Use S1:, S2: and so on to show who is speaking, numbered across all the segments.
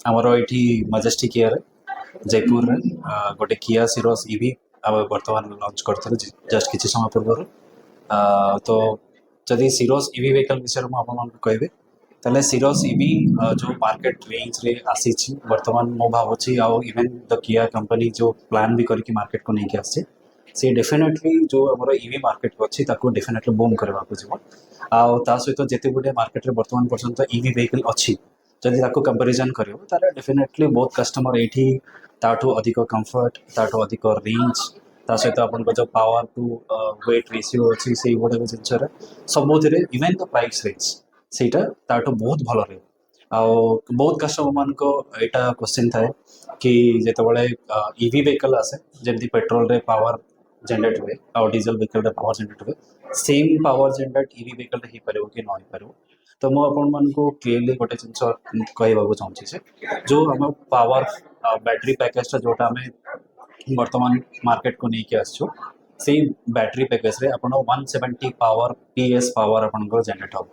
S1: ଆମର ଏଇଠି ମଜେଷ୍ଟିକ୍ ଇଏରେ ଜୟପୁରରେ ଗୋଟେ କିଆ ସିରୋସ୍ ଇଭି ଆମେ ବର୍ତ୍ତମାନ ଲଞ୍ଚ କରିଥିଲୁ ଜଷ୍ଟ କିଛି ସମୟ ପୂର୍ବରୁ। ତ ଯଦି ସିରୋସ୍ ଇଭି ଭେହିକଲ୍ ବିଷୟରେ ମୁଁ ଆପଣମାନଙ୍କୁ କହିବି ତାହେଲେ ସିରୋସ୍ ଇଭି ଯେଉଁ ମାର୍କେଟ ରେଞ୍ଜରେ ଆସିଛି ବର୍ତ୍ତମାନ ମୁଁ ଭାବୁଛି ଆଉ ଇଭେନ୍ ଦ କିଆ କମ୍ପାନୀ ଯେଉଁ ପ୍ଲାନ୍ ବି କରିକି ମାର୍କେଟକୁ ନେଇକି ଆସିଛି ସେ ଡେଫିନେଟଲି ଯେଉଁ ଆମର ଇଭି ମାର୍କେଟ ଅଛି ତାକୁ ଡେଫିନେଟଲି ବୁମ୍ କରିବାକୁ ଯିବ। ଆଉ ତା ସହିତ ଯେତେ ଗୁଡ଼ିଏ ମାର୍କେଟରେ ବର୍ତ୍ତମାନ ପର୍ଯ୍ୟନ୍ତ ଇଭି ଭେହିକଲ୍ ଅଛି ଯଦି ତାକୁ କମ୍ପାରିଜନ୍ କରିବ ତାହେଲେ ଡେଫିନେଟଲି ବହୁତ କଷ୍ଟମର ଏଇଠି ତାଠୁ ଅଧିକ କମ୍ଫର୍ଟ ତାଠୁ ଅଧିକ ରେଞ୍ଜ ତା ସହିତ ଆପଣଙ୍କ ଯେଉଁ ପାୱାର ଟୁ ୱେଟ୍ ରେସିଓ ଅଛି ସେଇଗୁଡ଼ାକ ଜିନିଷରେ ସବୁଥିରେ ଇଭେନ୍ ଦ ପ୍ରାଇସ୍ ରେଞ୍ଜ ସେଇଟା ତାଠୁ ବହୁତ ଭଲ ରହିବ। ଆଉ ବହୁତ କଷ୍ଟମରମାନଙ୍କ ଏଇଟା କ୍ୱେଶ୍ଚିନ୍ ଥାଏ କି ଯେତେବେଳେ ଇଭି ଭେହିକଲ୍ ଆସେ ଯେମିତି ପେଟ୍ରୋଲରେ ପାୱାର ଜେନେରେଟ୍ ହୁଏ ଆଉ ଡିଜେଲ ଭେହିକଲ୍ରେ ପାୱାର ଜେନେରେଟ୍ ହୁଏ ସେମ୍ ପାୱାର ଜେନେରେଟ୍ ଇଭି ଭେହିକଲ୍ରେ ହେଇପାରିବ କି ନ ହେଇପାରିବ। ତ ମୁଁ ଆପଣମାନଙ୍କୁ କ୍ଲିୟରଲି ଗୋଟେ ଜିନିଷ କହିବାକୁ ଚାହୁଁଛି ଯେ ଯେଉଁ ଆମ ପାୱାର ବ୍ୟାଟେରୀ ପ୍ୟାକେଜଟା ଯେଉଁଟା ଆମେ ବର୍ତ୍ତମାନ ମାର୍କେଟକୁ ନେଇକି ଆସିଛୁ ସେଇ ବ୍ୟାଟେରୀ ପ୍ୟାକେଜରେ ଆପଣ 170 ପାୱାର PS ପାୱାର ଆପଣଙ୍କର ଜେନେରେଟ୍ ହେବ।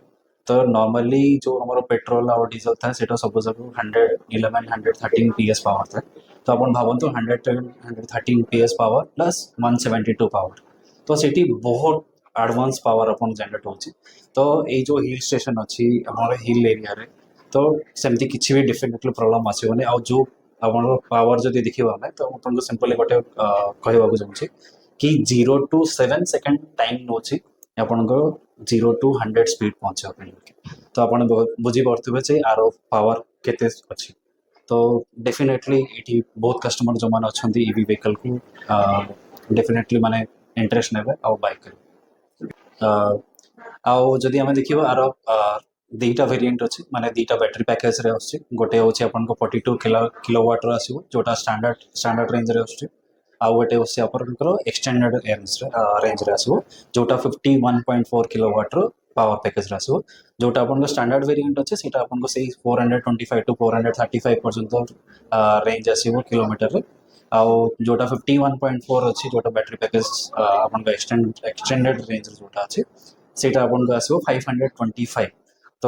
S1: ତ ନର୍ମାଲି ଯେଉଁ ଆମର ପେଟ୍ରୋଲ ଆଉ ଡିଜେଲ ଥାଏ ସେଇଟା ସବୁ ଯାକ 111 113 PS ପାୱାର ଥାଏ। ତ ଆପଣ ଭାବନ୍ତୁ 113 PS ପାୱାର ପ୍ଲସ୍ 172 ପାୱାର ତ ସେଠି ବହୁତ ଆଡ଼ଭାନ୍ସ ପାୱାର ଆପଣ ଜେନେରେଟ୍ ହେଉଛି। ତ ଏଇ ଯେଉଁ ହିଲ୍ ଷ୍ଟେସନ୍ ଅଛି ଆମର ହିଲ୍ ଏରିଆରେ ତ ସେମିତି କିଛି ବି ଡେଫିନେଟଲି ପ୍ରୋବ୍ଲେମ୍ ଆସିବନି। ଆଉ ଯେଉଁ ଆପଣଙ୍କ ପାୱାର ଯଦି ଦେଖିବା ଆମେ ତ ଆପଣଙ୍କୁ ସିମ୍ପଲି ଗୋଟେ କହିବାକୁ ଚାହୁଁଛି କି 0 to 7 ସେକେଣ୍ଡ ଟାଇମ୍ ନେଉଛି ଆପଣଙ୍କର 0 to 100 ସ୍ପିଡ୍ ପହଞ୍ଚିବା ପାଇଁ। ତ ଆପଣ ବୁଝିପାରୁଥିବେ ଯେ ଆର ପାୱାର କେତେ ଅଛି। ତ ଡେଫିନେଟଲି ଏଠି ବହୁତ କଷ୍ଟମର ଯେଉଁମାନେ ଅଛନ୍ତି ଇଭି ଭେହିକଲ୍କୁ ଡେଫିନେଟଲି ମାନେ ଇଣ୍ଟରେଷ୍ଟ ନେବେ ଆଉ ବାଇ କରିବେ। ଆଉ ଯଦି ଆମେ ଦେଖିବା ଆର ଦୁଇଟା ଭେରିଏଣ୍ଟ ଅଛି ମାନେ ଦୁଇଟା ବ୍ୟାଟେରୀ ପ୍ୟାକେଜରେ ଆସୁଛି। ଗୋଟେ ହେଉଛି ଆପଣଙ୍କ 42 କିଲୋୱାଟ୍ର ଆସିବ ଯେଉଁଟା ଷ୍ଟାଣ୍ଡାର୍ଡ ରେଞ୍ଜରେ ଆସୁଛି। ଆଉ ଗୋଟେ ହେଉଛି ଆପଣଙ୍କର ଏକ୍ସଟେଣ୍ଡେଡ୍ ରେଞ୍ଜରେ ଆସିବ ଯେଉଁଟା 51.4 କିଲୋୱାଟ୍ର ପାୱାର ପ୍ୟାକେଜରେ ଆସିବ। ଯେଉଁଟା ଆପଣଙ୍କ ଷ୍ଟାଣ୍ଡାର୍ଡ ଭେରିଏଣ୍ଟ ଅଛି ସେଇଟା ଆପଣଙ୍କୁ ସେଇ 425 to 435 ପର୍ଯ୍ୟନ୍ତ ରେଞ୍ଜ ଆସିବ କିଲୋମିଟରରେ। ଆଉ ଯେଉଁଟା 51.4 ଅଛି ଯେଉଁଟା ବ୍ୟାଟେରୀ ପ୍ୟାକେଜ ଆପଣଙ୍କ ଏକ୍ସଟେଣ୍ଡେଡ୍ ରେଞ୍ଜରେ ଯେଉଁଟା ଅଛି ସେଇଟା ଆପଣଙ୍କୁ ଆସିବ 525। ତ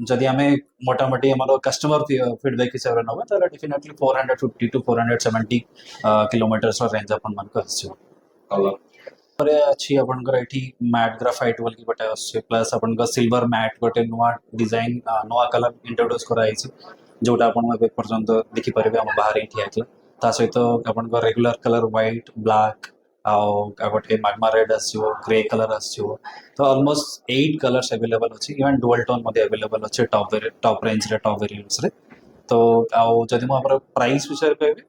S1: ଯଦି ଆମେ ମୋଟାମୋଟି ଆମର କଷ୍ଟମର ଫିଡବ୍ୟାକ୍ ହିସାବରେ ନେବା ତାହେଲେ ଡେଫିନେଟଲି 450 to 470 କିଲୋମିଟର୍ସର ରେଞ୍ଜ ଆପଣମାନଙ୍କୁ ଆସିବ। ତାପରେ ଅଛି ଆପଣଙ୍କର ଏଠି ମ୍ୟାଟ୍ ଗ୍ରାଫାଇଟ୍ ବୋଲିକି ଗୋଟେ ଆସୁଛି ପ୍ଲସ୍ ଆପଣଙ୍କ ସିଲଭର ମ୍ୟାଟ୍ ଗୋଟେ ନୂଆ ଡିଜାଇନ୍ ନୂଆ କଲର୍ ଇଣ୍ଟ୍ରୋଡ୍ୟୁସ୍ କରାଯାଇଛି ଯେଉଁଟା ଆପଣ ଏବେ ପର୍ଯ୍ୟନ୍ତ ଦେଖିପାରିବେ ଆମ ବାହାରେ ଠିଆ ହେଇଥିଲା। ତା ସହିତ ଆପଣଙ୍କ ରେଗୁଲାର କଲର୍ ହ୍ୱାଇଟ୍ ବ୍ଲାକ୍ ଆଉ ଗୋଟେ ମାଗ୍ମା ରେଡ୍ ଆସିବ ଗ୍ରେ କଲର୍ ଆସିବ। ତ ଅଲମୋଷ୍ଟ 8 କଲର୍ସ ଆଭେଲେବଲ୍ ଅଛି ଇଭେନ୍ ଡୁଆଲ୍ ଟୋନ୍ ମଧ୍ୟ ଆଭେଲେବଲ୍ ଅଛି ଟପ୍ ରେଞ୍ଜରେ ଟପ୍ ଭେରିଏଣ୍ଟସରେ। ତ ଆଉ ଯଦି ମୁଁ ଆମର ପ୍ରାଇସ୍ ବିଷୟରେ କହିବି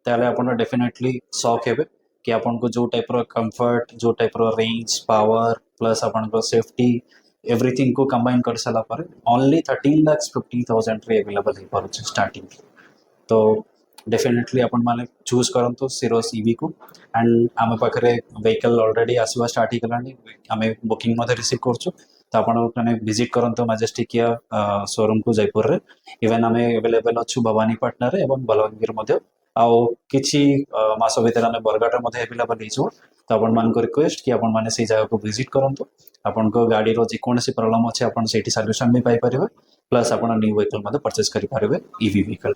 S1: ତାହେଲେ ଆପଣ ଡେଫିନେଟଲି ସକ୍ ହେବେ कि आपको जो टाइप कंफर्ट जो टाइप रेंज पावर प्लस आपको सेफ्टी एवरीथिंग को कंबाइन कर सारा पर ओनली 13,50,000 अवेलेबल हो पारे स्टार्टिंग। तो डेफिनेटली आपण माने चूज करंतु सिरोस ईवी को एंड आम पाखे वेहिकल ऑलरेडी आसवा स्टार्ट हो गलानी आम बुकिंग रिसीव करछु। तो आप विजिट करंतु मजेस्टिक शोरूम को जयपुर रे इवेन आम एवेलेबल अच्छु भवानीपाटना रे एवं बलवंगीर मध्य आउ किछि मास भितर आम बरगढ़ में एवेलेबल हो। तो आपण मान रिक्वेस्ट कि आपण मैंने जगह को विजिट करंतु आपण गाड़ी जेकोसी प्रॉब्लम अच्छे आप सल्यूशन भी पाई पारे प्लस आप न्यू व्हीकल परचेज करेंगे ईवी व्हीकल।